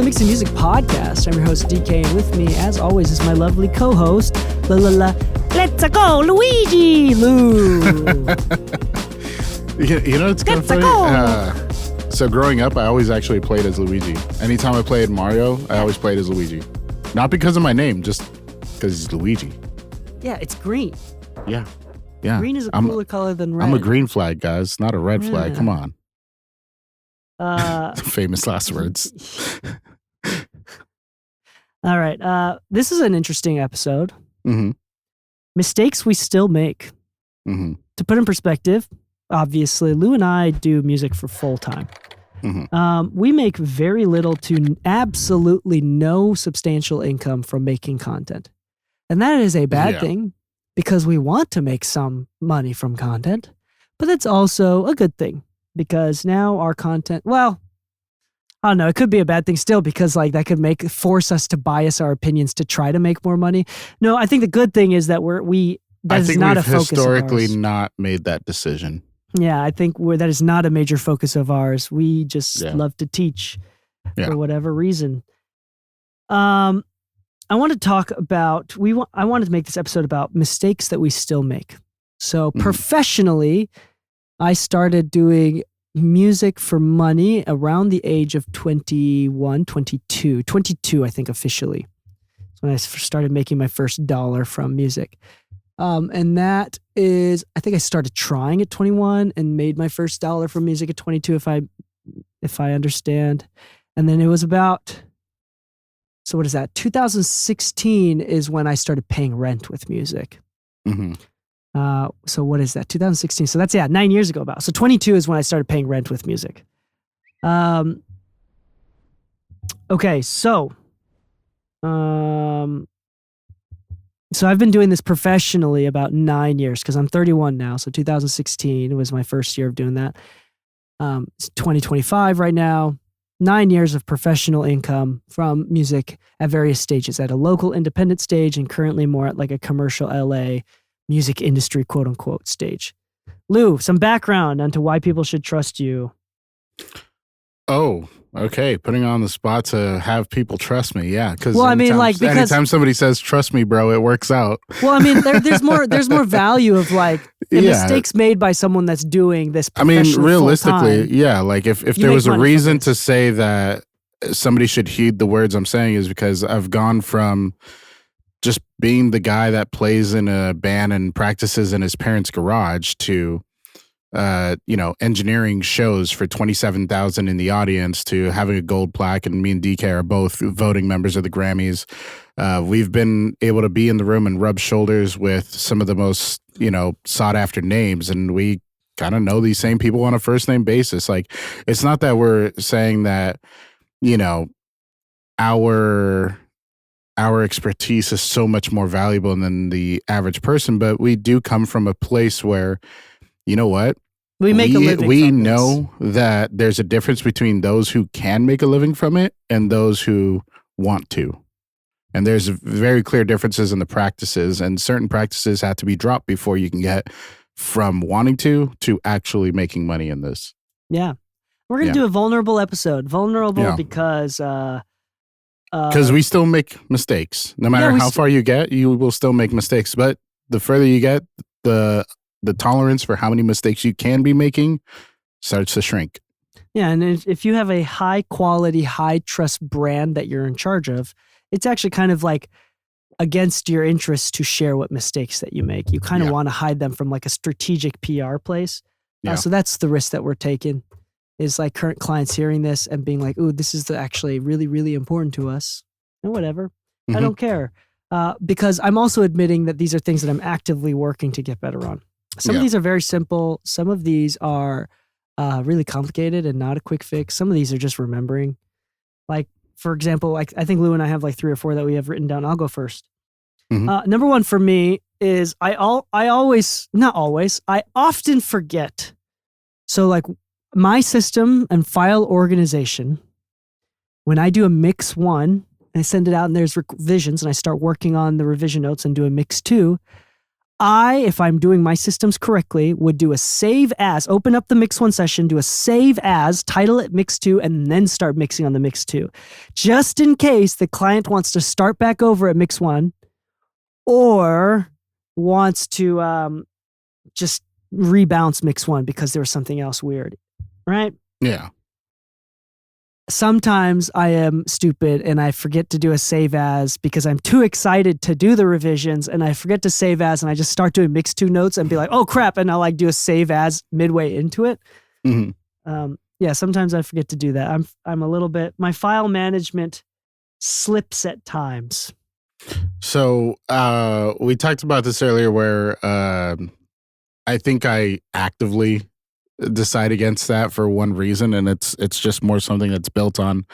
the Mixing Music Podcast. I'm your host, Dee Kei, and with me, as always, is my lovely co-host, Let's go, Luigi! Lu! You know, it's kind of funny. So growing up, I always actually played as Luigi. Anytime I played Mario, I always played as Luigi. Not because of my name, just because he's Luigi. Yeah, it's green. Yeah. Green is a cooler color than red. I'm a green flag, guys, not a red flag. Come on. Uh, Famous last words. All right. This is an interesting episode. Mm-hmm. Mistakes we still make. Mm-hmm. To put in perspective, obviously, Lou and I do music for full time. Mm-hmm. We make very little to absolutely no substantial income from making content. And that is a bad thing because we want to make some money from content, but that's also a good thing because now our content, well, I don't know, it could be a bad thing still because like that could force us to bias our opinions to try to make more money. No, I think the good thing is that that is not a focus of ours. I think we've historically not made that decision. Yeah, I think that is not a major focus of ours. We just love to teach for whatever reason. I want to talk about, I wanted to make this episode about mistakes that we still make. So professionally, I started doing music for money around the age of 22, I think officially. That's when I started making my first dollar from music. And that is, I think I started trying at 21 and made my first dollar from music at 22, if I understand. And then it was about, so what is that? 2016 is when I started paying rent with music. Mm-hmm. So what is that? 2016. So that's 9 years ago about. So 22 is when I started paying rent with music. Okay, so I've been doing this professionally about 9 years because I'm 31 now. So 2016 was my first year of doing that. It's 2025 right now. 9 years of professional income from music at various stages, at a local independent stage and currently more at like a commercial LA music industry, quote unquote, stage. Lou, some background onto why people should trust you. Oh, okay. Putting on the spot to have people trust me. Yeah. Because anytime somebody says, trust me, bro, it works out. Well, I mean, there's more value of like the mistakes made by someone that's doing this. I mean, realistically, like if there was a reason to say that somebody should heed the words I'm saying is because I've gone from just being the guy that plays in a band and practices in his parents' garage to engineering shows for 27,000 in the audience to having a gold plaque, and me and Dee Kei are both voting members of the Grammys. We've been able to be in the room and rub shoulders with some of the most, sought after names, and we kind of know these same people on a first name basis. Like, it's not that we're saying that, our expertise is so much more valuable than the average person, but we do come from a place where, you know what? We make a living we from know this. That there's a difference between those who can make a living from it and those who want to. And there's very clear differences in the practices, and certain practices have to be dropped before you can get from wanting to actually making money in this. Yeah. We're going to do a vulnerable episode. Vulnerable because we still make mistakes. No matter how far you get, you will still make mistakes. But the further you get, the tolerance for how many mistakes you can be making starts to shrink. Yeah, and if you have a high quality, high trust brand that you're in charge of, it's actually kind of like against your interests to share what mistakes that you make. You kind of want to hide them from like a strategic PR place. So that's the risk that we're taking, is like current clients hearing this and being like, ooh, this is actually really, really important to us. And whatever. Mm-hmm. I don't care. Because I'm also admitting that these are things that I'm actively working to get better on. Some of these are very simple. Some of these are really complicated and not a quick fix. Some of these are just remembering. Like, for example, I think Lou and I have like 3 or 4 that we have written down. I'll go first. Mm-hmm. Number 1 for me is I often forget. So like my system and file organization, when I do a mix 1, I send it out and there's revisions and I start working on the revision notes and do a mix 2, if I'm doing my systems correctly, would do a save as, open up the mix 1 session, do a save as, title it mix 2, and then start mixing on the mix 2. Just in case the client wants to start back over at mix 1 or wants to just rebounce mix 1 because there was something else weird, right? Yeah. Sometimes I am stupid and I forget to do a save as because I'm too excited to do the revisions, and I forget to save as, and I just start doing mix 2 notes and be like, oh crap, and I'll like do a save as midway into it. Yeah, sometimes I forget to do that. I'm a little bit, my file management slips at times. So we talked about this earlier where I think I actively decide against that for one reason, and it's just more something that's built on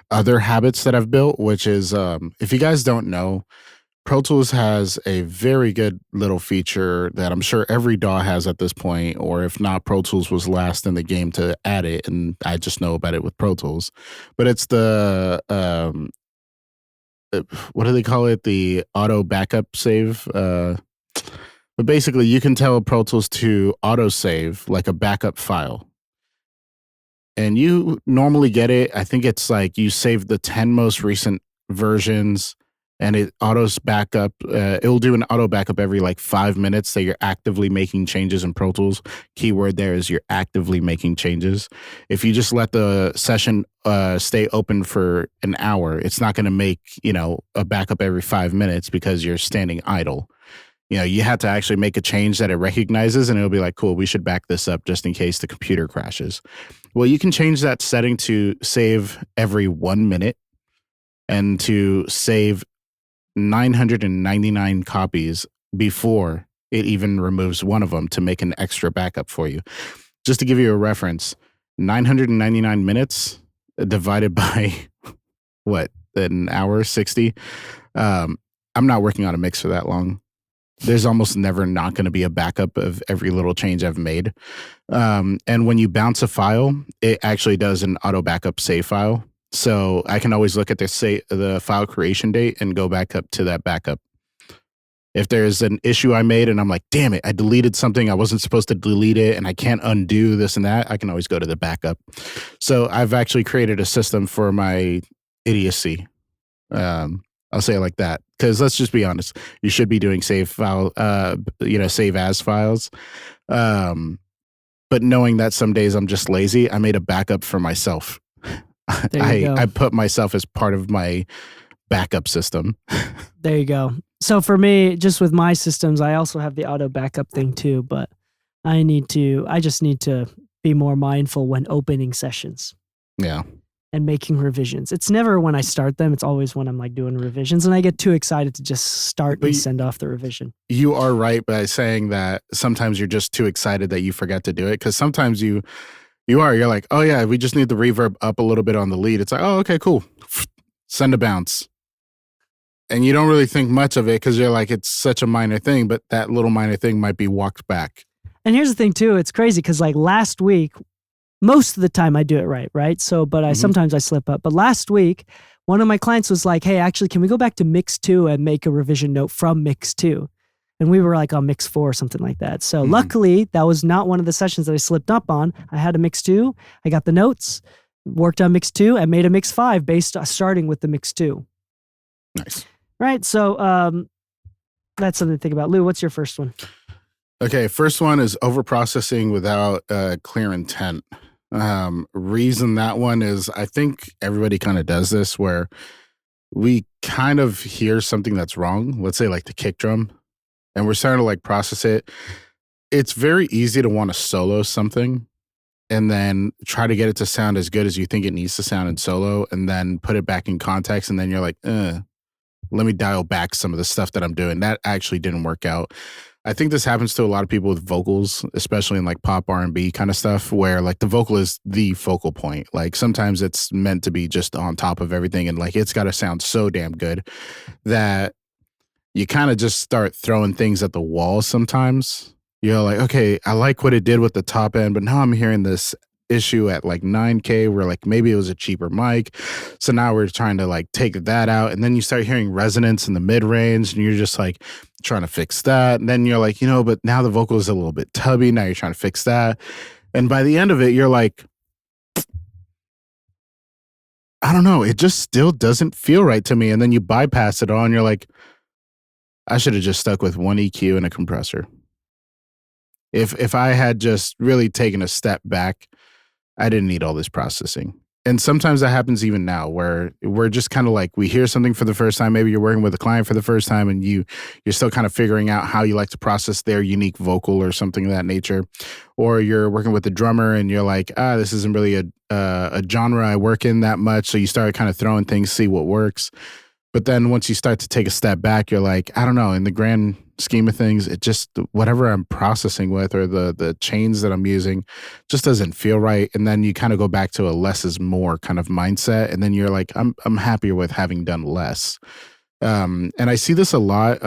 other habits that I've built, which is if you guys don't know, Pro Tools has a very good little feature that I'm sure every DAW has at this point, or if not, Pro Tools was last in the game to add it, and I just know about it with Pro Tools. But it's the what do they call it? The auto backup save. But basically, you can tell Pro Tools to auto-save like a backup file. And you normally get it, I think it's like you save the 10 most recent versions and it autos backup. It'll do an auto backup every like 5 minutes that you're actively making changes in Pro Tools. Keyword there is you're actively making changes. If you just let the session stay open for an hour, it's not going to make, a backup every 5 minutes because you're standing idle. You have to actually make a change that it recognizes, and it'll be like, cool, we should back this up just in case the computer crashes. Well, you can change that setting to save every 1 minute and to save 999 copies before it even removes one of them to make an extra backup for you. Just to give you a reference, 999 minutes divided by what, an hour, 60? I'm not working on a mix for that long. There's almost never not going to be a backup of every little change I've made. And when you bounce a file, it actually does an auto backup save file. So I can always look at the file creation date and go back up to that backup. If there's an issue I made and I'm like, damn it, I deleted something, I wasn't supposed to delete it, and I can't undo this and that, I can always go to the backup. So I've actually created a system for my idiocy. I'll say it like that, because let's just be honest. You should be doing save as files. But knowing that some days I'm just lazy, I made a backup for myself. I put myself as part of my backup system. There you go. So for me, just with my systems, I also have the auto backup thing too, but I just need to be more mindful when opening sessions. Yeah. And making revisions. It's never when I start them. It's always when I'm like doing revisions, and I get too excited to just start and send off the revision. You are right by saying that sometimes you're just too excited that you forget to do it. Because sometimes you're like, oh yeah, we just need the reverb up a little bit on the lead. It's like, oh, okay, cool. Send a bounce. And you don't really think much of it because you're like, it's such a minor thing, but that little minor thing might be walked back. And here's the thing too, it's crazy because like last week, most of the time I do it right? So, but sometimes I slip up. But last week, one of my clients was like, hey, actually, can we go back to mix 2 and make a revision note from mix 2? And we were like on mix 4 or something like that. So luckily, that was not one of the sessions that I slipped up on. I had a mix 2. I got the notes, worked on mix 2, and made a mix 5 starting with the mix 2. Nice. Right. So that's something to think about. Lou, what's your first one? Okay. First one is overprocessing without clear intent. Reason that one is I think everybody kind of does this where we kind of hear something that's wrong. Let's say like the kick drum, and we're starting to like process it. It's very easy to want to solo something and then try to get it to sound as good as you think it needs to sound in solo, and then put it back in context. And then you're like, let me dial back some of the stuff that I'm doing. That actually didn't work out. I think this happens to a lot of people with vocals, especially in like pop R&B kind of stuff, where like the vocal is the focal point. Like sometimes it's meant to be just on top of everything, and like it's got to sound so damn good that you kind of just start throwing things at the wall sometimes. You're like, okay, I like what it did with the top end, but now I'm hearing this issue at like 9K where like maybe it was a cheaper mic. So now we're trying to like take that out. And then you start hearing resonance in the mid range and you're just like trying to fix that. And then you're like, but now the vocal is a little bit tubby. Now you're trying to fix that. And by the end of it, you're like, I don't know. It just still doesn't feel right to me. And then you bypass it all and you're like, I should have just stuck with one EQ and a compressor. If I had just really taken a step back, I didn't need all this processing. And sometimes that happens even now where we're just kind of like, we hear something for the first time. Maybe you're working with a client for the first time and you're still kind of figuring out how you like to process their unique vocal or something of that nature. Or you're working with a drummer and you're like, this isn't really a genre I work in that much. So you start kind of throwing things, see what works. But then once you start to take a step back, you're like, I don't know, in the grand scheme of things, it just, whatever I'm processing with or the chains that I'm using just doesn't feel right. And then you kind of go back to a less is more kind of mindset. And then you're like, I'm happier with having done less. And I see this a lot.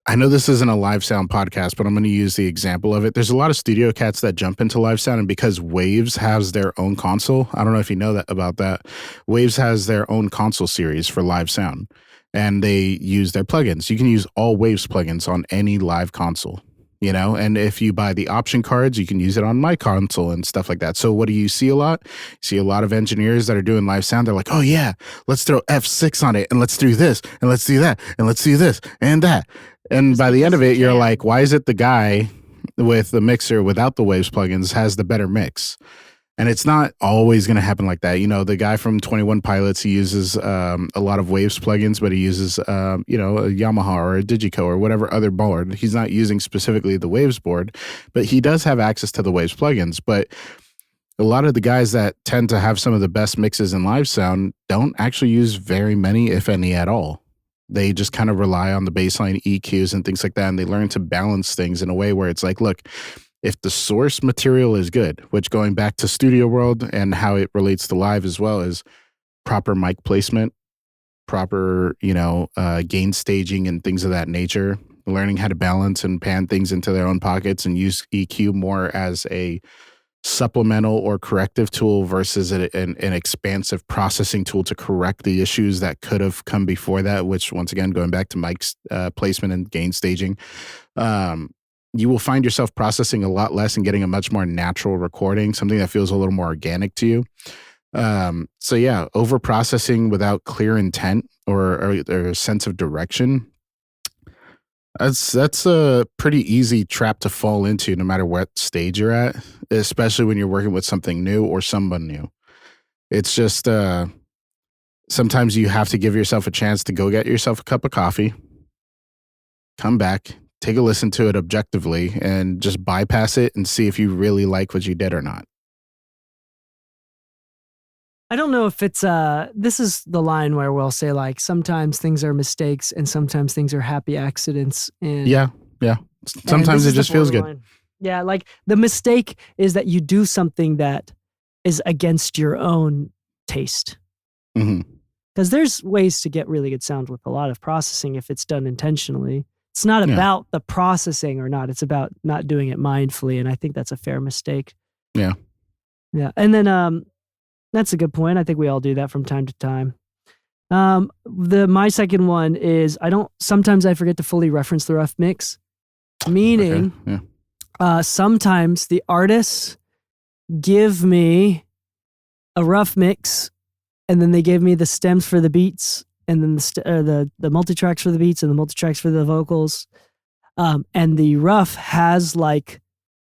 I know this isn't a live sound podcast, but I'm going to use the example of it. There's a lot of studio cats that jump into live sound, and because Waves has their own console, I don't know if you know that about that. Waves has their own console series for live sound, and they use their plugins. You can use all Waves plugins on any live console, and if you buy the option cards, you can use it on my console and stuff like that. So what do you see a lot? You see a lot of engineers that are doing live sound. They're like, oh yeah, let's throw F6 on it, and let's do this, and let's do that, and let's do this, and that. And by the end of it, you're like, why is it the guy with the mixer without the Waves plugins has the better mix? And it's not always going to happen like that. The guy from 21 Pilots, he uses a lot of Waves plugins, but he uses, a Yamaha or a Digico or whatever other board. He's not using specifically the Waves board, but he does have access to the Waves plugins. But a lot of the guys that tend to have some of the best mixes in live sound don't actually use very many, if any at all. They just kind of rely on the baseline EQs and things like that. And they learn to balance things in a way where it's like, look, if the source material is good, which going back to Studio World and how it relates to live as well, is proper mic placement, proper, gain staging and things of that nature, learning how to balance and pan things into their own pockets and use EQ more as a supplemental or corrective tool versus an expansive processing tool to correct the issues that could have come before that, which once again, going back to mic placement and gain staging, you will find yourself processing a lot less and getting a much more natural recording, something that feels a little more organic to you. So yeah, over processing without clear intent or a sense of direction, that's a pretty easy trap to fall into no matter what stage you're at, especially when you're working with something new or someone new. It's just sometimes you have to give yourself a chance to go get yourself a cup of coffee, come back, take a listen to it objectively, and just bypass it and see if you really like what you did or not. I don't know if it's this is the line where we'll say like sometimes things are mistakes and sometimes things are happy accidents. And yeah. Sometimes it just feels good. Yeah, like the mistake is that you do something that is against your own taste. Because there's ways to get really good sound with a lot of processing if it's done intentionally. It's not about the processing or not. It's about not doing it mindfully, and I think that's a fair mistake. Yeah. And then that's a good point. I think we all do that from time to time. My second one is sometimes I forget to fully reference the rough mix, meaning sometimes the artists give me a rough mix and then they give me the stems for the beats and then the multi-tracks for the beats and the multi-tracks for the vocals. And the rough has like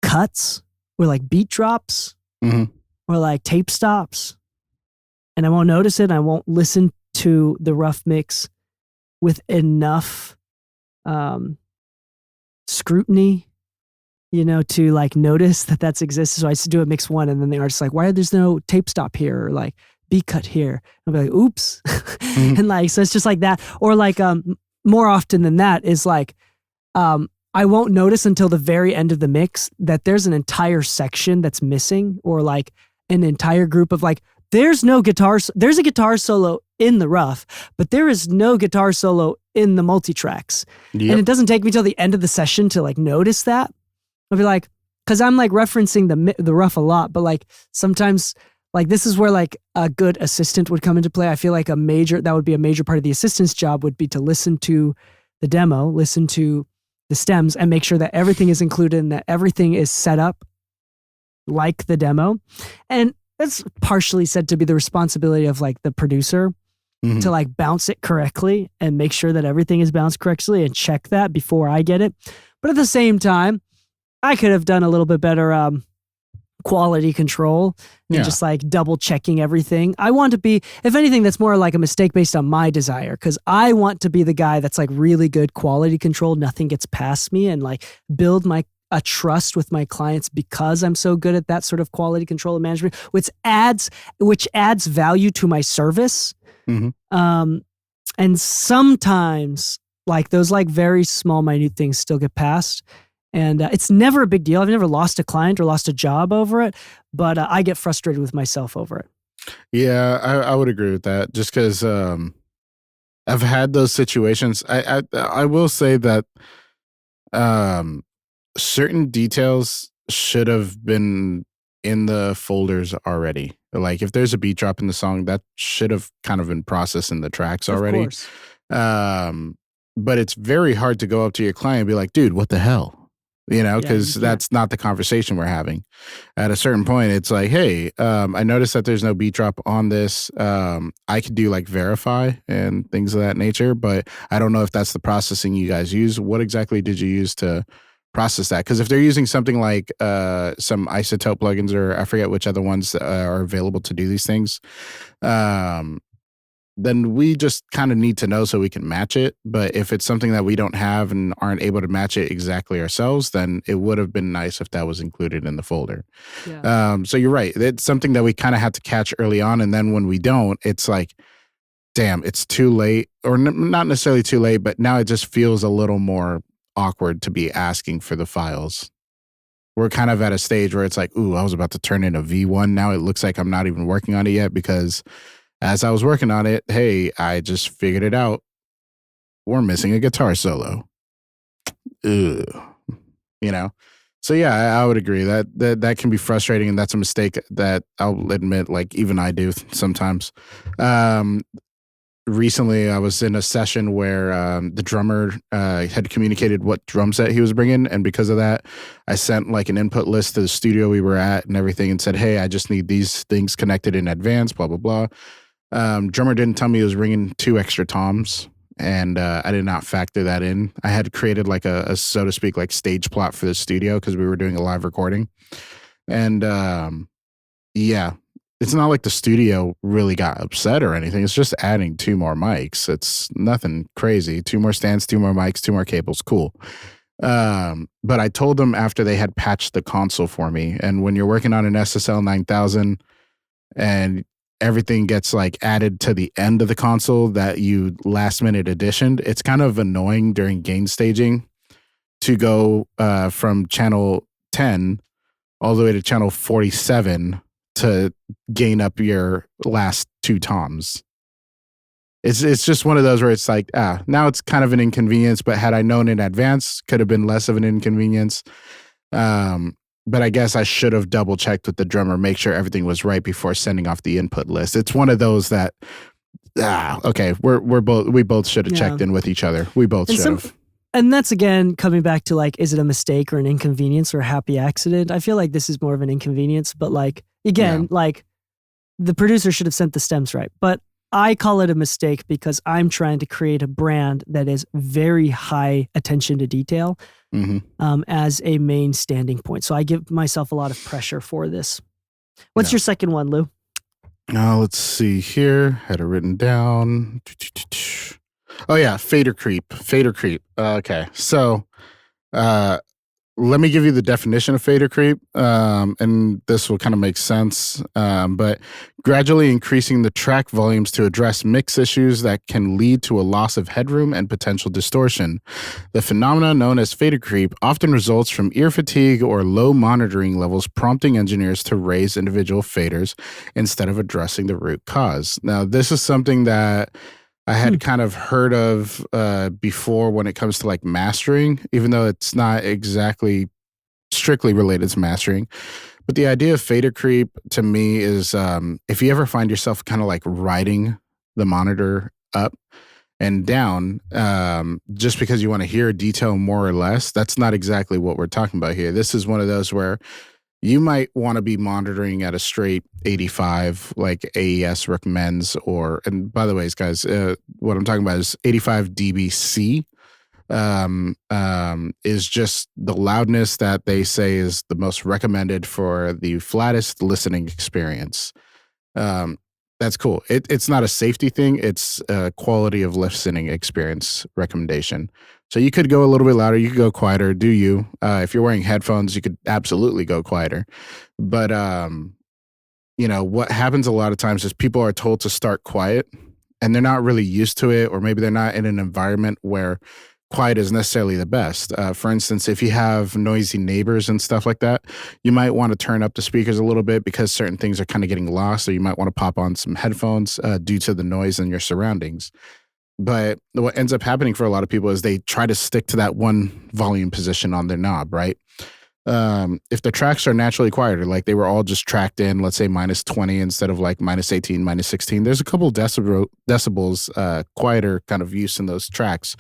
cuts or like beat drops. Or like tape stops, and I won't notice it. I won't listen to the rough mix with enough scrutiny, to like notice that that's exists. So I used to do a mix one, and then the artist's like, "Why there's no tape stop here?" Or like beat cut here. I'll be like, "Oops," and like so it's just like that. Or like more often than that is like I won't notice until the very end of the mix that there's an entire section that's missing, or like an entire group of like, there's a guitar solo in the rough, but there is no guitar solo in the multi-tracks. And it doesn't take me till the end of the session to like notice that. I'll be like, because I'm like referencing the rough a lot, but like sometimes like this is where like a good assistant would come into play. I feel like that would be a major part of the assistant's job would be to listen to the demo, listen to the stems, and make sure that everything is included and that everything is set up like the demo. And that's partially said to be the responsibility of like the producer to like bounce it correctly and make sure that everything is bounced correctly and check that before I get it. But at the same time, I could have done a little bit better quality control and just like double checking everything. I want to be, if anything, that's more like a mistake based on my desire, because I want to be the guy that's like really good quality control. Nothing gets past me, and like build a trust with my clients because I'm so good at that sort of quality control and management, which adds value to my service. And sometimes like those like very small, minute things still get passed. And it's never a big deal. I've never lost a client or lost a job over it, but I get frustrated with myself over it. Yeah, I would agree with that. Just because I've had those situations. I will say that certain details should have been in the folders already. Like if there's a beat drop in the song, that should have kind of been processed in the tracks already. Of course. But it's very hard to go up to your client and be like, dude, what the hell? You know, because that's not the conversation we're having. At a certain point, it's like, hey, I noticed that there's no beat drop on this. I could do like verify and things of that nature, but I don't know if that's the processing you guys use. What exactly did you use to process that? Because if they're using something like some isotope plugins, or I forget which other ones are available to do these things, then we just kind of need to know so we can match it. But if it's something that we don't have and aren't able to match it exactly ourselves, then it would have been nice if that was included in the folder. So you're right. It's something that we kind of had to catch early on. And then when we don't, it's like, damn, it's too late, or not necessarily too late, but now it just feels a little more awkward to be asking for the files. We're kind of at a stage where it's like, ooh, I was about to turn in a V1. Now it looks like I'm not even working on it yet, because as I was working on it, hey, I just figured it out. We're missing a guitar solo. Ugh. You know? So yeah, I would agree that can be frustrating, and that's a mistake that I'll admit, like even I do sometimes. Recently, I was in a session where the drummer had communicated what drum set he was bringing, and because of that, I sent like an input list to the studio we were at and everything, and said, "Hey, I just need these things connected in advance." Blah blah blah. Drummer didn't tell me he was bringing 2 extra toms, and I did not factor that in. I had created like a so to speak like stage plot for the studio because we were doing a live recording, and yeah. It's not like the studio really got upset or anything. It's just adding 2 more mics. It's nothing crazy. 2 more stands, 2 more mics, 2 more cables. Cool. But I told them after they had patched the console for me. And when you're working on an SSL 9000 and everything gets like added to the end of the console that you last minute additioned, it's kind of annoying during gain staging to go from channel 10 all the way to channel 47 to gain up your last 2 toms. It's just one of those where it's like, now it's kind of an inconvenience, but had I known in advance, could have been less of an inconvenience. But I guess I should have double checked with the drummer, make sure everything was right before sending off the input list. It's one of those that, okay, we both should have checked in with each other. We both should have. And that's again coming back to like, is it a mistake or an inconvenience or a happy accident? I feel like this is more of an inconvenience, but like, again, like the producer should have sent the stems right. But I call it a mistake because I'm trying to create a brand that is very high attention to detail as a main standing point. So I give myself a lot of pressure for this. What's your second one, Lou? Let's see here. Had it written down. Oh yeah, fader creep. Okay, so let me give you the definition of fader creep, and this will kind of make sense. But gradually increasing the track volumes to address mix issues that can lead to a loss of headroom and potential distortion. The phenomenon known as fader creep often results from ear fatigue or low monitoring levels, prompting engineers to raise individual faders instead of addressing the root cause. Now, this is something that I had kind of heard of before when it comes to like mastering, even though it's not exactly strictly related to mastering. But the idea of fader creep to me is if you ever find yourself kind of like riding the monitor up and down just because you want to hear a detail more or less, that's not exactly what we're talking about here. This is one of those where you might want to be monitoring at a straight 85 like AES recommends, and by the way, guys, what I'm talking about is 85 dBc. Is just the loudness that they say is the most recommended for the flattest listening experience. That's cool. It's not a safety thing. It's a quality of listening experience recommendation. So you could go a little bit louder. You could go quieter. Do you? If you're wearing headphones, you could absolutely go quieter. But, what happens a lot of times is people are told to start quiet and they're not really used to it, or maybe they're not in an environment where quiet is necessarily the best. For instance, if you have noisy neighbors and stuff like that, you might want to turn up the speakers a little bit because certain things are kind of getting lost. So you might want to pop on some headphones due to the noise in your surroundings. But what ends up happening for a lot of people is they try to stick to that one volume position on their knob, right? If the tracks are naturally quieter, like they were all just tracked in, let's say minus 20 instead of like minus 18, minus 16, there's a couple decibels quieter kind of use in those tracks.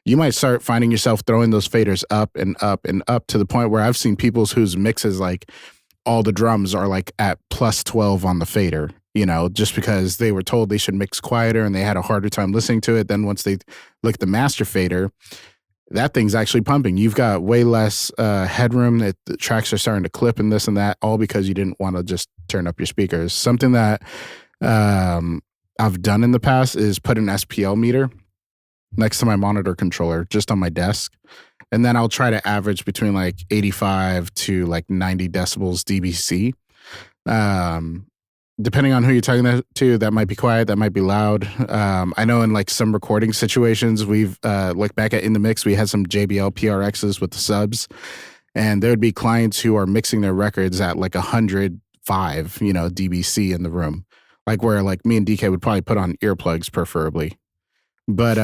You might start finding yourself throwing those faders up and up and up to the point where I've seen people's whose mixes, like all the drums are like at plus 12 on the fader, just because they were told they should mix quieter and they had a harder time listening to it. Then once they look at the master fader, that thing's actually pumping. You've got way less headroom. The tracks are starting to clip and this and that, all because you didn't want to just turn up your speakers. Something that I've done in the past is put an SPL meter next to my monitor controller just on my desk. And then I'll try to average between like 85 to like 90 decibels dBc. Depending on who you're talking to, that might be quiet, that might be loud. I know in like some recording situations, we've like back at In The Mix, we had some JBL PRXs with the subs, and there would be clients who are mixing their records at like 105, dBc in the room, like where like me and Dee Kei would probably put on earplugs preferably. But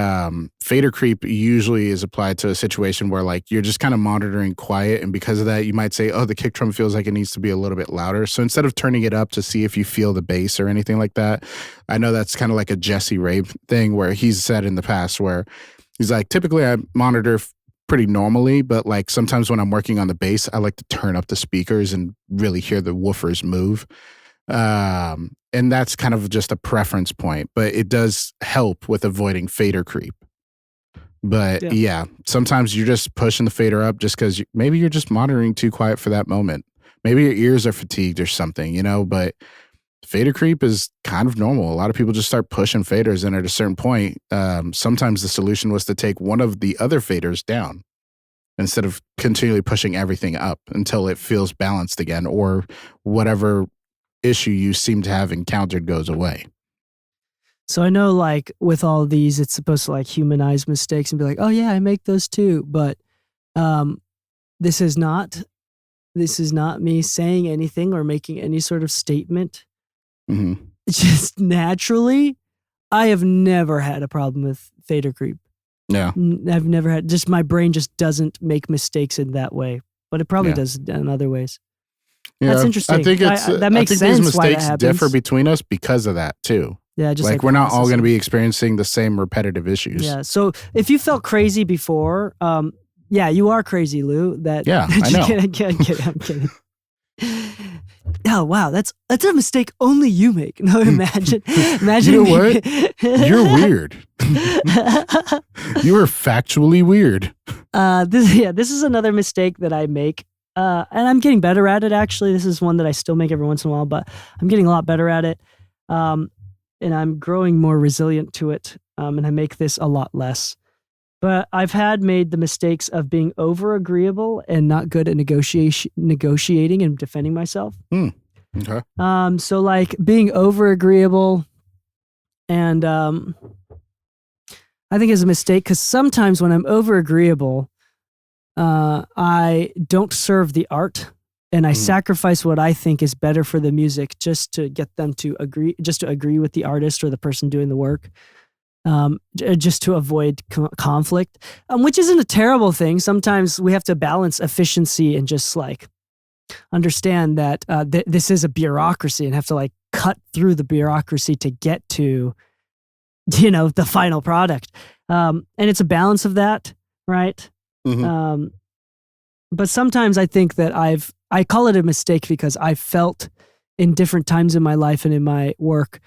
fader creep usually is applied to a situation where like you're just kind of monitoring quiet, and because of that you might say, oh, the kick drum feels like it needs to be a little bit louder. So instead of turning it up to see if you feel the bass or anything like that, I know that's kind of like a Jesse Ray thing where he's said in the past where he's like, typically I monitor pretty normally, but like sometimes when I'm working on the bass, I like to turn up the speakers and really hear the woofers move. And that's kind of just a preference point, but it does help with avoiding fader creep. But yeah, sometimes you're just pushing the fader up just because maybe you're just monitoring too quiet for that moment. Maybe your ears are fatigued or something, but fader creep is kind of normal. A lot of people just start pushing faders, and at a certain point, sometimes the solution was to take one of the other faders down instead of continually pushing everything up until it feels balanced again, or whatever issue you seem to have encountered goes away. So I know like with all of these, it's supposed to like humanize mistakes and be like, oh yeah, I make those too. But this is not me saying anything or making any sort of statement. Mm-hmm. Just naturally, I have never had a problem with fader creep. Yeah. I've never had, just my brain just doesn't make mistakes in that way, but it probably does in other ways. Yeah, that's interesting. I think that makes sense. These mistakes why that differ between us because of that too. Yeah, just like we're not all going to be experiencing the same repetitive issues. Yeah. So if you felt crazy before, yeah, you are crazy, Lou. I know. I'm kidding. Oh wow, that's a mistake only you make. No, imagine. You know what? You're weird. You are factually weird. This is another mistake that I make. And I'm getting better at it, actually. This is one that I still make every once in a while, but I'm getting a lot better at it. And I'm growing more resilient to it. And I make this a lot less. But I've made the mistakes of being over agreeable and not good at negotiating and defending myself. Okay. So like being over agreeable and I think is a mistake, because sometimes when I'm over agreeable, I don't serve the art, and I sacrifice what I think is better for the music just to get them to agree, just to agree with the artist or the person doing the work. just to avoid conflict, which isn't a terrible thing. Sometimes we have to balance efficiency and just like understand that this is a bureaucracy and have to like cut through the bureaucracy to get to, the final product. And it's a balance of that, right? Mm-hmm. But sometimes I think that I call it a mistake because I felt in different times in my life and in my work,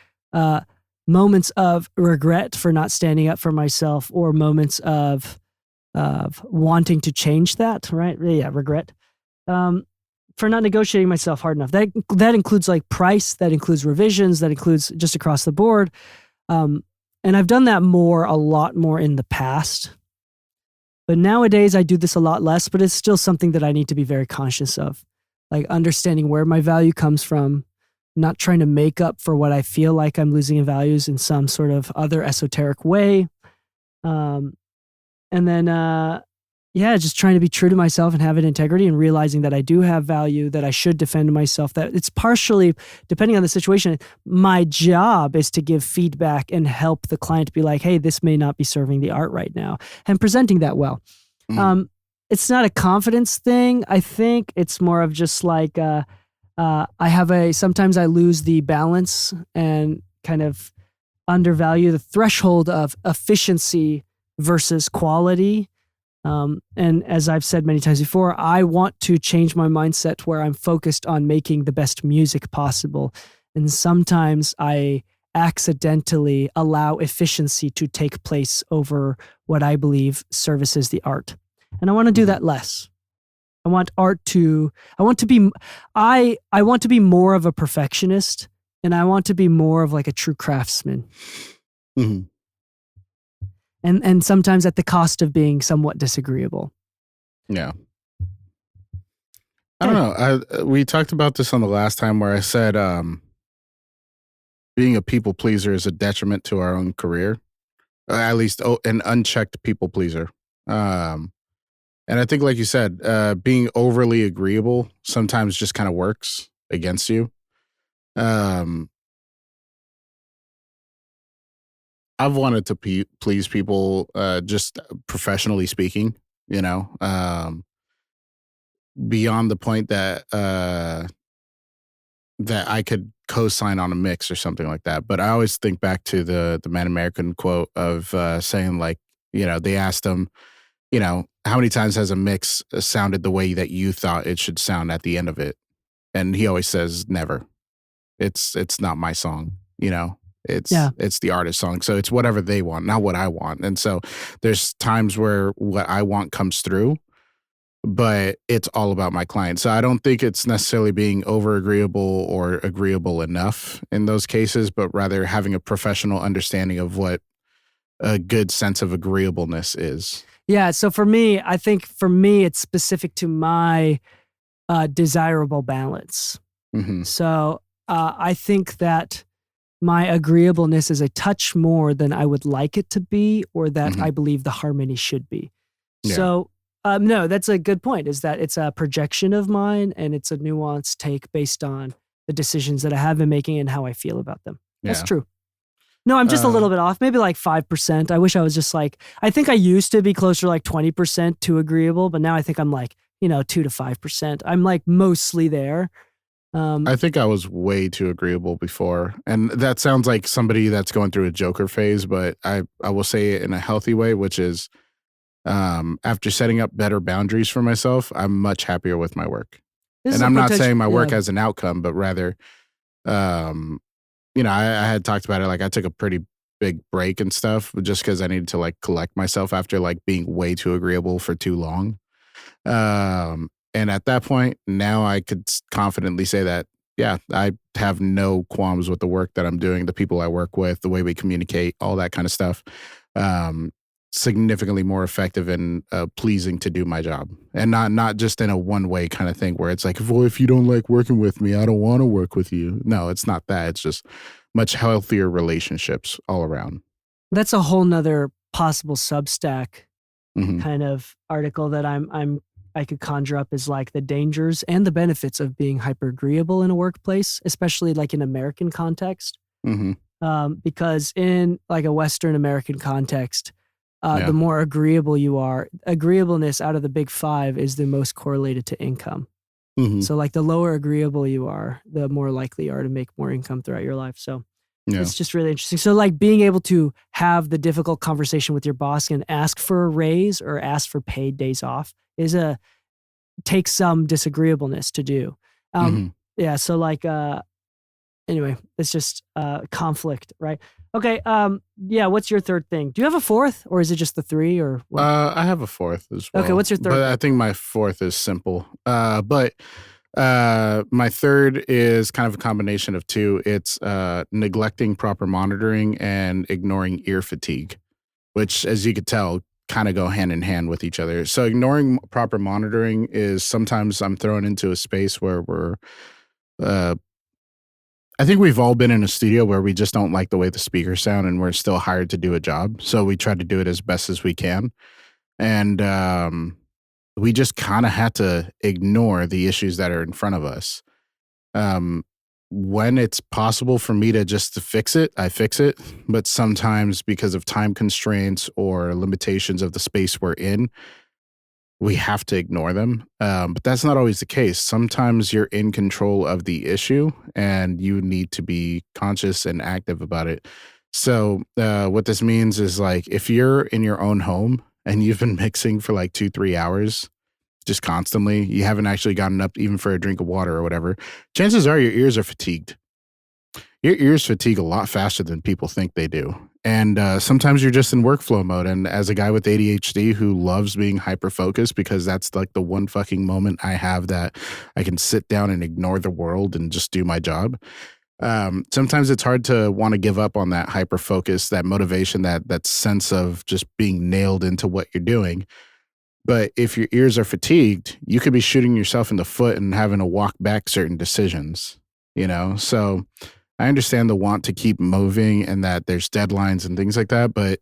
moments of regret for not standing up for myself, or moments of wanting to change that, right? Yeah, regret. For not negotiating myself hard enough. That includes like price, that includes revisions, that includes just across the board. And I've done that a lot more in the past. But nowadays I do this a lot less, but it's still something that I need to be very conscious of. Like understanding where my value comes from, not trying to make up for what I feel like I'm losing in values in some sort of other esoteric way. And then, just trying to be true to myself and have an integrity, and realizing that I do have value, that I should defend myself, that it's partially, depending on the situation, my job is to give feedback and help the client be like, hey, this may not be serving the art right now, and presenting that well. Mm. It's not a confidence thing. I think it's more of just like, sometimes I lose the balance and kind of undervalue the threshold of efficiency versus quality. And as I've said many times before, I want to change my mindset where I'm focused on making the best music possible. And sometimes I accidentally allow efficiency to take place over what I believe services the art. And I want to do that less. I want to be more of a perfectionist, and I want to be more of like a true craftsman. Mm-hmm. And sometimes at the cost of being somewhat disagreeable. Yeah. I don't know. We talked about this on the last time where I said being a people pleaser is a detriment to our own career, at least an unchecked people pleaser. And I think, like you said, being overly agreeable sometimes just kind of works against you. I've wanted to please people, just professionally speaking, beyond the point that that I could co-sign on a mix or something like that. But I always think back to the Man American quote of saying, like, they asked him, how many times has a mix sounded the way that you thought it should sound at the end of it? And he always says, never. It's not my song, It's the artist's song. So it's whatever they want, not what I want. And so there's times where what I want comes through, but it's all about my client. So I don't think it's necessarily being over agreeable or agreeable enough in those cases, but rather having a professional understanding of what a good sense of agreeableness is. Yeah. So for me, I think it's specific to my desirable balance. Mm-hmm. So I think that my agreeableness is a touch more than I would like it to be, or that I believe the harmony should be. Yeah. So no, that's a good point, is that it's a projection of mine, and it's a nuanced take based on the decisions that I have been making and how I feel about them. That's true. No, I'm just a little bit off, maybe like 5%. I wish I was just like, I think I used to be closer to like 20% too agreeable, but now I think I'm like, 2 to 5%. I'm like mostly there. I think I was way too agreeable before. And that sounds like somebody that's going through a Joker phase, but I will say it in a healthy way, which is after setting up better boundaries for myself, I'm much happier with my work. And I'm not saying my work has an outcome, but rather, I had talked about it. Like, I took a pretty big break and stuff just because I needed to like collect myself after like being way too agreeable for too long. And at that point, now I could confidently say that, yeah, I have no qualms with the work that I'm doing, the people I work with, the way we communicate, all that kind of stuff. Significantly more effective and pleasing to do my job, and not just in a one way kind of thing where it's like, well, if you don't like working with me, I don't want to work with you. No, it's not that. It's just much healthier relationships all around. That's a whole nother possible Substack kind of article that I could conjure up, is like the dangers and the benefits of being hyper agreeable in a workplace, especially like in American context. because in like a Western American context, Yeah. the more agreeable you are, agreeableness out of the big five is the most correlated to income. Mhm. So like the lower agreeable you are, the more likely you are to make more income throughout your life. So Yeah. it's just really interesting. So like being able to have the difficult conversation with your boss and ask for a raise or ask for paid days off takes some disagreeableness to do. Mhm. Yeah. So like, anyway, it's just conflict, right? Okay. Yeah. What's your third thing? Do you have a fourth, or is it just the three, or what? I have a fourth as well. Okay, what's your third But thing? I think my fourth is simple. But my third is kind of a combination of two. It's neglecting proper monitoring and ignoring ear fatigue, which, as you could tell, kind of go hand in hand with each other. So ignoring proper monitoring is sometimes I'm thrown into a space where I think we've all been in a studio where we just don't like the way the speakers sound and we're still hired to do a job. So we try to do it as best as we can. And we just kind of had to ignore the issues that are in front of us. When it's possible for me to just to fix it, I fix it. But sometimes because of time constraints or limitations of the space we're in, we have to ignore them. But that's not always the case. Sometimes you're in control of the issue and you need to be conscious and active about it. So, what this means is like if you're in your own home and you've been mixing for like 2-3 hours, just constantly, you haven't actually gotten up even for a drink of water or whatever, chances are your ears are fatigued. Your ears fatigue a lot faster than people think they do. And sometimes you're just in workflow mode. And as a guy with ADHD who loves being hyper focused because that's like the one fucking moment I have that I can sit down and ignore the world and just do my job. Sometimes it's hard to want to give up on that hyper focus, that motivation, that sense of just being nailed into what you're doing. But if your ears are fatigued, you could be shooting yourself in the foot and having to walk back certain decisions, you know? So I understand the want to keep moving and that there's deadlines and things like that. But,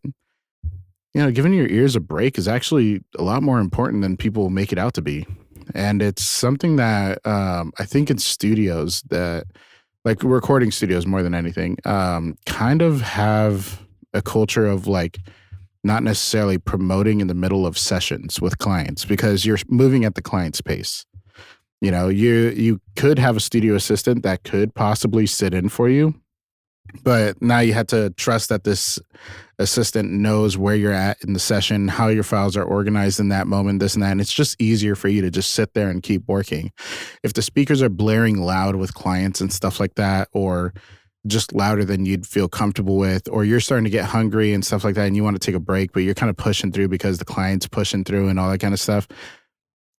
you know, giving your ears a break is actually a lot more important than people make it out to be. And it's something that I think in studios that, like recording studios more than anything, kind of have a culture of like, not necessarily promoting in the middle of sessions with clients because you're moving at the client's pace. You know, you could have a studio assistant that could possibly sit in for you, but now you have to trust that this assistant knows where you're at in the session, how your files are organized in that moment, this and that. And it's just easier for you to just sit there and keep working. If the speakers are blaring loud with clients and stuff like that, or just louder than you'd feel comfortable with, or you're starting to get hungry and stuff like that and you want to take a break, but you're kind of pushing through because the client's pushing through and all that kind of stuff.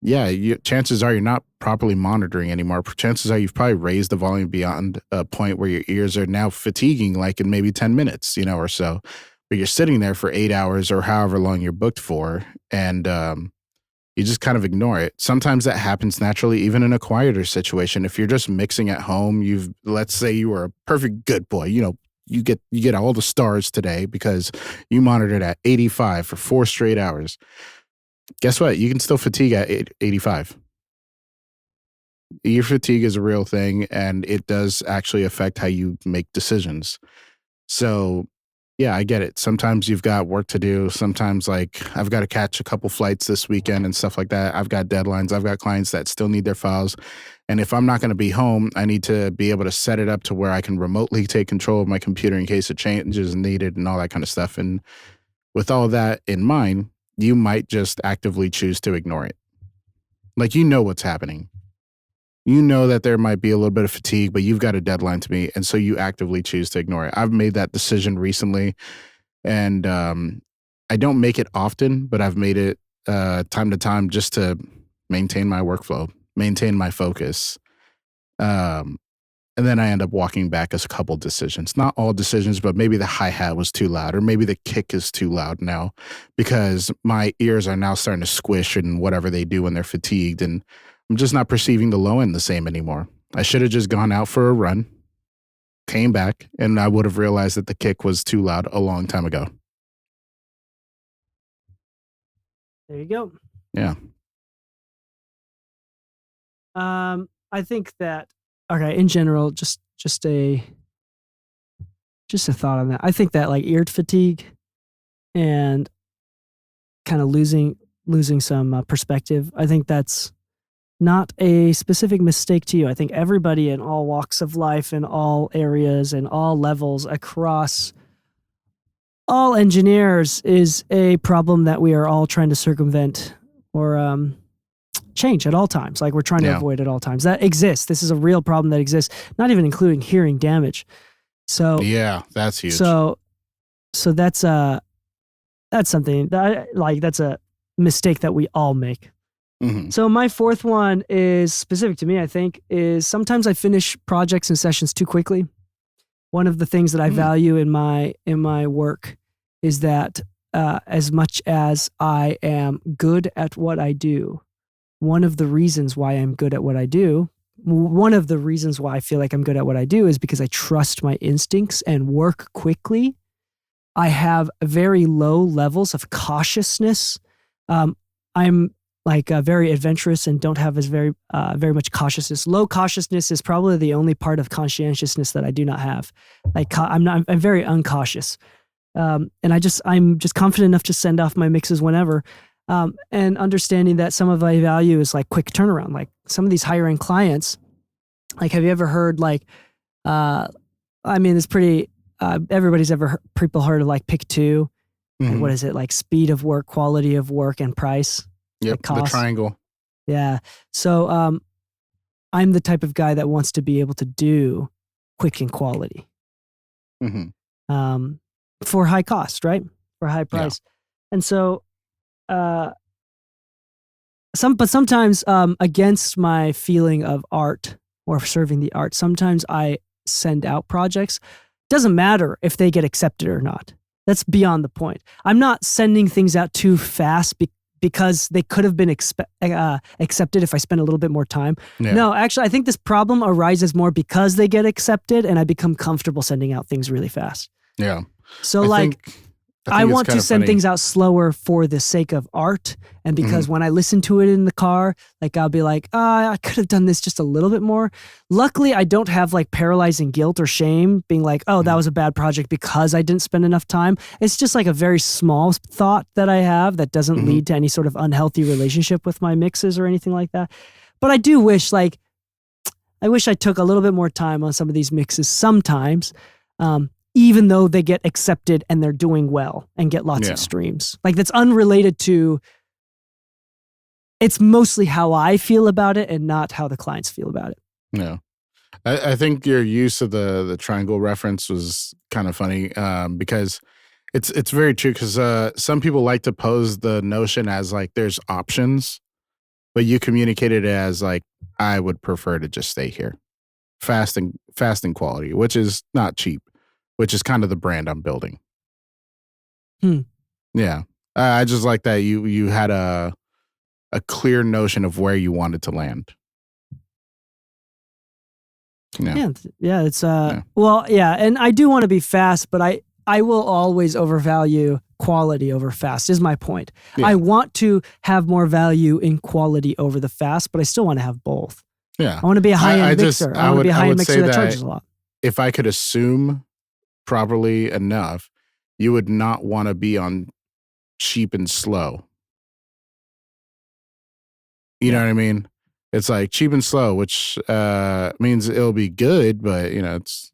Yeah, chances are you're not properly monitoring anymore. Chances are you've probably raised the volume beyond a point where your ears are now fatiguing, like in maybe 10 minutes, you know, or so. But you're sitting there for 8 hours or however long you're booked for, and you just kind of ignore it. Sometimes that happens naturally, even in a quieter situation. If you're just mixing at home, let's say you were a perfect good boy, you know, you get all the stars today because you monitored at 85 for 4 straight hours. Guess what? You can still fatigue at 85. Ear fatigue is a real thing, and it does actually affect how you make decisions. So yeah, I get it. Sometimes you've got work to do. Sometimes, like, I've got to catch a couple flights this weekend and stuff like that. I've got deadlines. I've got clients that still need their files. And if I'm not going to be home, I need to be able to set it up to where I can remotely take control of my computer in case a change is needed and all that kind of stuff. And with all that in mind, you might just actively choose to ignore it. Like, you know what's happening. You know that there might be a little bit of fatigue, but you've got a deadline to meet. And so you actively choose to ignore it. I've made that decision recently. And I don't make it often, but I've made it time to time just to maintain my workflow, maintain my focus. And then I end up walking back as a couple decisions. Not all decisions, but maybe the hi-hat was too loud, or maybe the kick is too loud now because my ears are now starting to squish and whatever they do when they're fatigued. And I'm just not perceiving the low end the same anymore. I should have just gone out for a run, came back, and I would have realized that the kick was too loud a long time ago. There you go. Yeah. I think that, okay, in general, just just a thought on that. I think that like ear fatigue and kind of losing some perspective, I think that's not a specific mistake to you. I think everybody in all walks of life, in all areas, and all levels across all engineers is a problem that we are all trying to circumvent or change at all times. Like we're trying to avoid at all times. That exists. This is a real problem that exists, not even including hearing damage. So yeah, that's huge. So that's something that that's a mistake that we all make. Mm-hmm. So my fourth one is specific to me, I think, is sometimes I finish projects and sessions too quickly. One of the things that I value in my work is that as much as I am good at what I do, one of the reasons why I'm good at what I do, one of the reasons why I feel like I'm good at what I do is because I trust my instincts and work quickly. I have very low levels of cautiousness. I'm like very adventurous and don't have as very much cautiousness. Low cautiousness is probably the only part of conscientiousness that I do not have. Like I'm very uncautious, and I'm just confident enough to send off my mixes whenever, and understanding that some of my value is like quick turnaround. Like some of these higher end clients, like have you ever heard like, I mean it's pretty. Everybody's people heard of like pick two, and what is it like speed of work, quality of work, and price. Yep, the triangle. Yeah. So I'm the type of guy that wants to be able to do quick and quality. For high cost, right? For high price. Yeah. And so sometimes against my feeling of art or serving the art, sometimes I send out projects. Doesn't matter if they get accepted or not. That's beyond the point. I'm not sending things out too fast because they could have been accepted if I spent a little bit more time. Yeah. No, actually, I think this problem arises more because they get accepted and I become comfortable sending out things really fast. Yeah. So I want to send things out slower for the sake of art. And because when I listen to it in the car, like I'll be like, I could have done this just a little bit more. Luckily, I don't have like paralyzing guilt or shame being like, that was a bad project because I didn't spend enough time. It's just like a very small thought that I have that doesn't lead to any sort of unhealthy relationship with my mixes or anything like that. But I do wish I took a little bit more time on some of these mixes sometimes. Even though they get accepted and they're doing well and get lots of streams. Like that's unrelated to, it's mostly how I feel about it and not how the clients feel about it. Yeah. I think your use of the triangle reference was kind of funny because it's very true because some people like to pose the notion as like there's options, but you communicate it as like, I would prefer to just stay here. Fast and quality, which is not cheap. Which is kind of the brand I'm building. Yeah. I just like that you had a clear notion of where you wanted to land. Yeah. Yeah. It's well, yeah. And I do want to be fast, but I will always overvalue quality over fast is my point. Yeah. I want to have more value in quality over the fast, but I still want to have both. Yeah. I want to be a high-end mixer. I want to be a high-end mixer that charges a lot. If I could assume properly enough, you would not want to be on cheap and slow. You know what I mean? It's like cheap and slow, which means it'll be good, but it's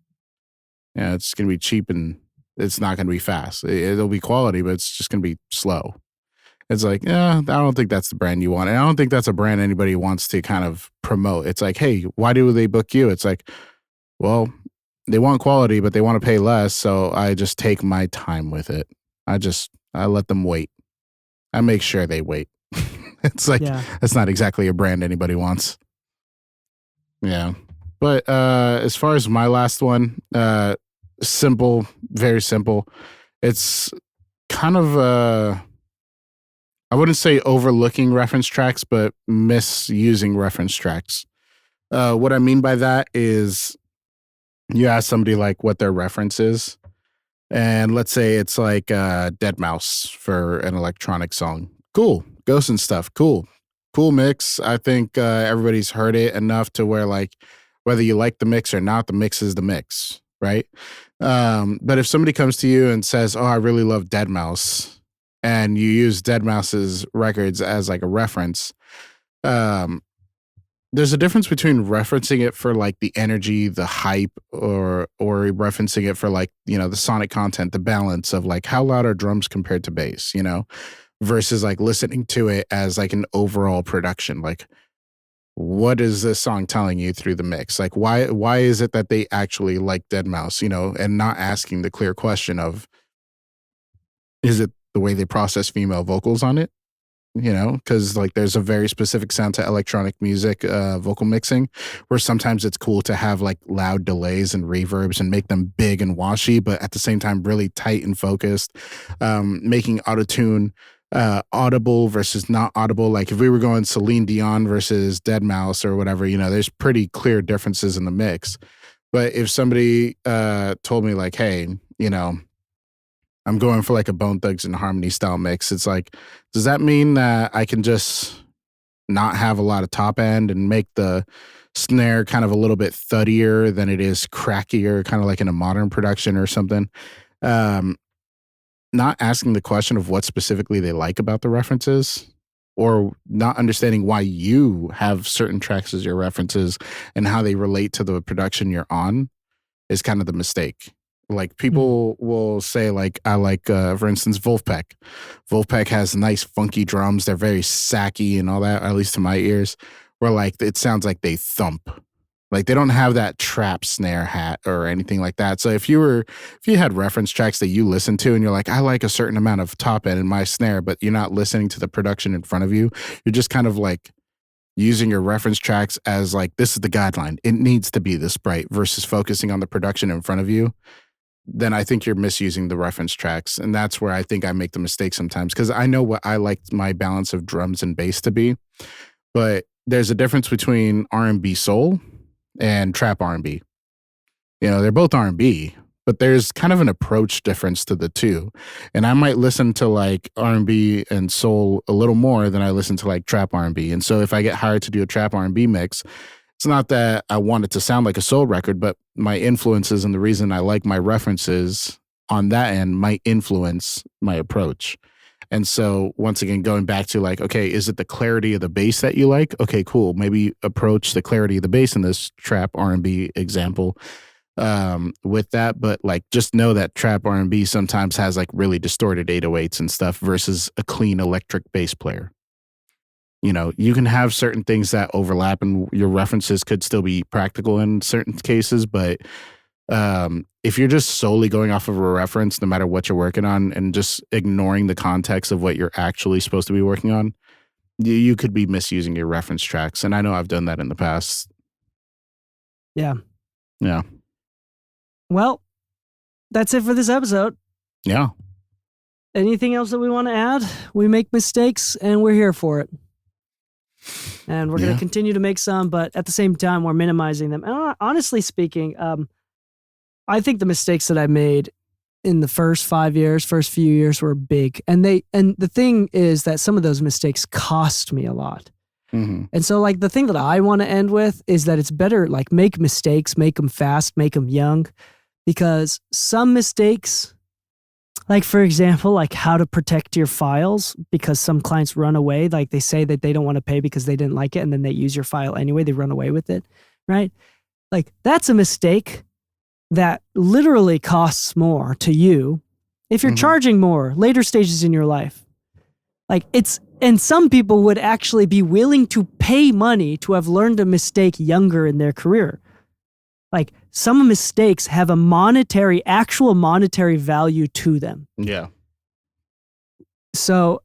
going to be cheap and it's not going to be fast. It'll be quality, but it's just going to be slow. It's like, I don't think that's the brand you want. And I don't think that's a brand anybody wants to kind of promote. It's like, hey, why do they book you? It's like, well, they want quality, but they want to pay less. So I just take my time with it. I let them wait. I make sure they wait. It's like, that's not exactly a brand anybody wants. Yeah. But as far as my last one, simple, very simple. It's kind of, I wouldn't say overlooking reference tracks, but misusing reference tracks. What I mean by that is, you ask somebody like what their reference is, and let's say it's like Deadmau5 for an electronic song. Cool. Ghost and Stuff. Cool mix. I think everybody's heard it enough to where like whether you like the mix or not, the mix is the mix, right? But if somebody comes to you and says, "Oh, I really love deadmau5," and you use deadmau5's records as like a reference, there's a difference between referencing it for like the energy, the hype, or referencing it for like, you know, the sonic content, the balance of like how loud are drums compared to bass, you know, versus like listening to it as like an overall production. Like, what is this song telling you through the mix? Like, why is it that they actually like deadmau5, you know, and not asking the clear question of, is it the way they process female vocals on it? You know, because like there's a very specific sound to electronic music, vocal mixing, where sometimes it's cool to have like loud delays and reverbs and make them big and washy, but at the same time really tight and focused, making autotune audible versus not audible. Like if we were going Celine Dion versus deadmau5 or whatever, you know, there's pretty clear differences in the mix. But if somebody told me like, hey, you know, I'm going for like a Bone Thugs and Harmony style mix, it's like, does that mean that I can just not have a lot of top end and make the snare kind of a little bit thuddier than it is crackier, kind of like in a modern production or something? Not asking the question of what specifically they like about the references, or not understanding why you have certain tracks as your references and how they relate to the production you're on, is kind of the mistake. Like people will say like, I like, for instance, Wolfpack. Wolfpack has nice funky drums. They're very sacky and all that, at least to my ears, where like, it sounds like they thump. Like they don't have that trap snare hat or anything like that. So if you had reference tracks that you listen to and you're like, I like a certain amount of top end in my snare, but you're not listening to the production in front of you, you're just kind of like using your reference tracks as like, this is the guideline. It needs to be this bright, versus focusing on the production in front of you. Then I think you're misusing the reference tracks. And that's where I think I make the mistake sometimes, because I know what I like my balance of drums and bass to be. But there's a difference between R&B soul and trap R&B. You know, they're both R&B, but there's kind of an approach difference to the two. And I might listen to like R&B and soul a little more than I listen to like trap R&B. And so if I get hired to do a trap R&B mix, it's not that I want it to sound like a soul record, but my influences and the reason I like my references on that end might influence my approach. And so once again, going back to like, okay, is it the clarity of the bass that you like? Okay, cool. Maybe approach the clarity of the bass in this trap R&B example with that. But like, just know that trap R&B sometimes has like really distorted 808s and stuff versus a clean electric bass player. You know, you can have certain things that overlap and your references could still be practical in certain cases. But if you're just solely going off of a reference, no matter what you're working on, and just ignoring the context of what you're actually supposed to be working on, you could be misusing your reference tracks. And I know I've done that in the past. Yeah. Yeah. Well, that's it for this episode. Yeah. Anything else that we want to add? We make mistakes and we're here for it. And we're going to continue to make some, but at the same time, we're minimizing them. And honestly speaking, I think the mistakes that I made in the first few years were big. And the thing is that some of those mistakes cost me a lot. Mm-hmm. And so like the thing that I want to end with is that it's better, like make mistakes, make them fast, make them young, because some mistakes, like for example, like how to protect your files, because some clients run away. Like they say that they don't want to pay because they didn't like it, and then they use your file anyway. They run away with it, right? Like that's a mistake that literally costs more to you if you're charging more later stages in your life. Like and some people would actually be willing to pay money to have learned a mistake younger in their career. Like some mistakes have a actual monetary value to them. Yeah. So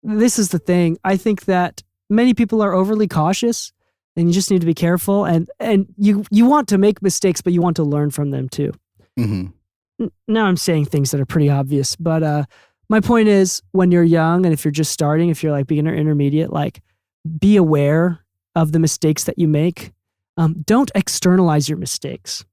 this is the thing. I think that many people are overly cautious, and you just need to be careful. And you want to make mistakes, but you want to learn from them too. Mm-hmm. Now I'm saying things that are pretty obvious, but my point is, when you're young and if you're just starting, if you're like beginner, intermediate, like be aware of the mistakes that you make. Don't externalize your mistakes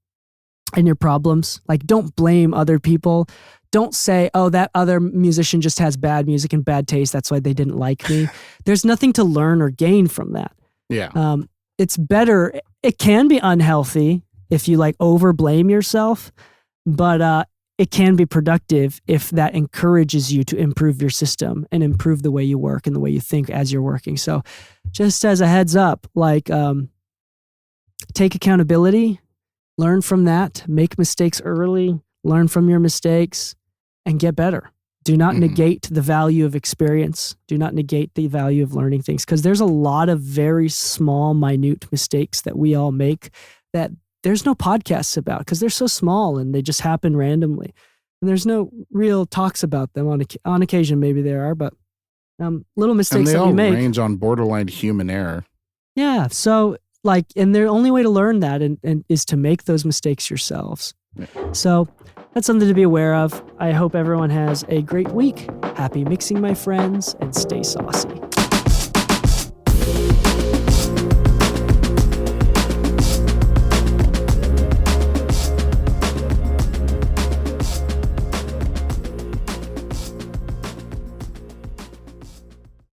and your problems. Like, don't blame other people. Don't say, oh, that other musician just has bad music and bad taste. That's why they didn't like me. There's nothing to learn or gain from that. Yeah. It's better. It can be unhealthy if you like over blame yourself, but it can be productive if that encourages you to improve your system and improve the way you work and the way you think as you're working. So just as a heads up, like take accountability, learn from that, make mistakes early, learn from your mistakes, and get better. Do not negate the value of experience. Do not negate the value of learning things, because there's a lot of very small, minute mistakes that we all make that there's no podcasts about because they're so small and they just happen randomly. And there's no real talks about them. On occasion, maybe there are, but little mistakes that we make. And they all range on borderline human error. Yeah. So like, and the only way to learn that and is to make those mistakes yourselves. Yeah. So that's something to be aware of. I hope everyone has a great week. Happy mixing, my friends, and stay saucy.